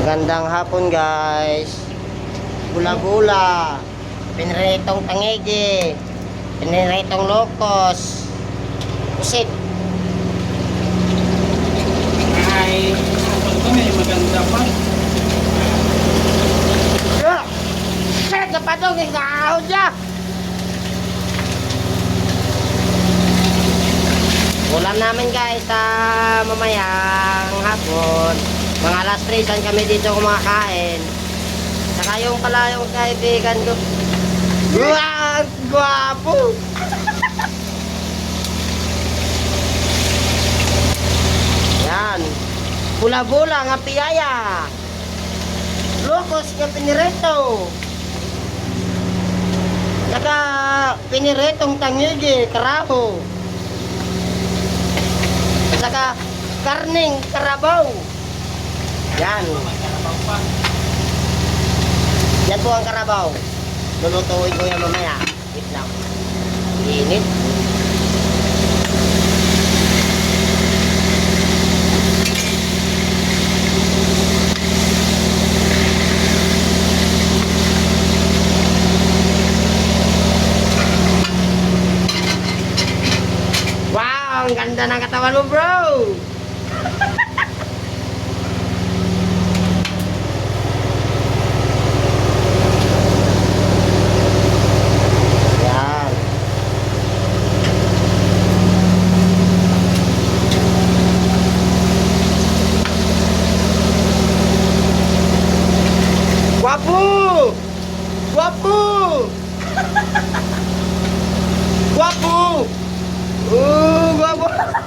Magandang hapon guys. Bula-bula. Piniritong tangigi. Piniritong lokos. Pusit. Ay, kapag ko may maganda pa. Shit! Napadong! Nakahod niya! Ulam namin guys sa mamayang hapon. Mga alas 3 saan kami dito kumakain. Saka yung pala yung kaibigan ko. Wow! Gwapo! Yan. Bula-bula nga piyaya. Lokos nga pinirito. Saka piniritong tangigi, karaho. Saka karning karabaw. Yan. Yan po ang karabaw. Lulutuin ko yan mamaya. Wait lang. Init. Wow! Ang ganda ng katawan mo, bro!